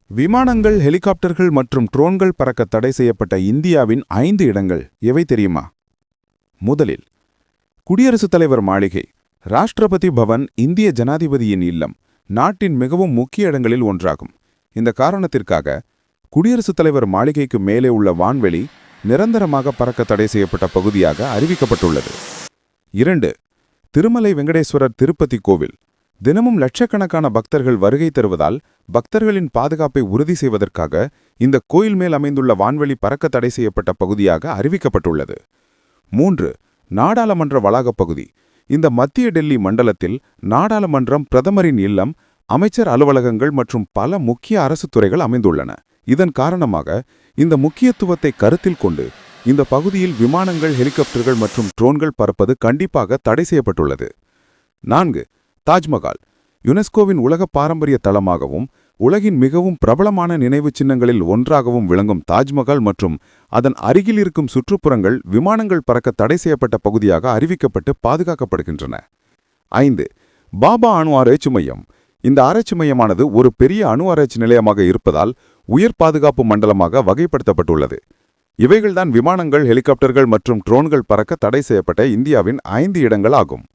விமானங்கள், ஹெலிகாப்டர்கள் மற்றும் ட்ரோன்கள் பறக்க தடை செய்யப்பட்ட இந்தியாவின் 5 இடங்கள் எவை தெரியுமா? முதலில், குடியரசுத் தலைவர் மாளிகை, ராஷ்டிரபதி பவன் இந்திய ஜனாதிபதியின் இல்லம், நாட்டின் மிகவும் முக்கிய இடங்களில் ஒன்றாகும். இந்த காரணத்திற்காக குடியரசுத் தலைவர் மாளிகைக்கு மேலே உள்ள வான்வெளி நிரந்தரமாக பறக்க தடை செய்யப்பட்ட பகுதியாக அறிவிக்கப்பட்டுள்ளது. 2. திருமலை வெங்கடேஸ்வரர் திருப்பதி கோவில். தினமும் லட்சக்கணக்கான பக்தர்கள் வருகை தருவதால் பக்தர்களின் பாதுகாப்பை உறுதி செய்வதற்காக இந்த கோயில் மேல் அமைந்துள்ள வான்வெளி பறக்க தடை செய்யப்பட்ட பகுதியாக அறிவிக்கப்பட்டுள்ளது. 3. நாடாளுமன்ற வளாகப் பகுதி. இந்த மத்திய டெல்லி மண்டலத்தில் நாடாளுமன்றம், பிரதமரின் இல்லம், அமைச்சர் அலுவலகங்கள் மற்றும் பல முக்கிய அரசு துறைகள் அமைந்துள்ளன. இதன் காரணமாக இந்த முக்கியத்துவத்தை கருத்தில் கொண்டு இந்த பகுதியில் விமானங்கள், ஹெலிகாப்டர்கள் மற்றும் ட்ரோன்கள் பறப்பது கண்டிப்பாக தடை செய்யப்பட்டுள்ளது. 4. தாஜ்மஹால். யுனெஸ்கோவின் உலக பாரம்பரிய தளமாகவும் உலகின் மிகவும் பிரபலமான நினைவுச் சின்னங்களில் ஒன்றாகவும் விளங்கும் தாஜ்மஹால் மற்றும் அதன் அருகில் இருக்கும் சுற்றுப்புறங்கள் விமானங்கள் பறக்க தடை செய்யப்பட்ட பகுதியாக அறிவிக்கப்பட்டு பாதுகாக்கப்படுகின்றன. 5. பாபா அணு ஆராய்ச்சி மையம். இந்த ஆராய்ச்சி மையமானது ஒரு பெரிய அணு ஆராய்ச்சி நிலையமாக இருப்பதால் உயர் பாதுகாப்பு மண்டலமாக வகைப்படுத்தப்பட்டுள்ளது. இவைகள்தான் விமானங்கள், ஹெலிகாப்டர்கள் மற்றும் ட்ரோன்கள் பறக்க தடை செய்யப்பட்ட இந்தியாவின் 5 இடங்கள் ஆகும்.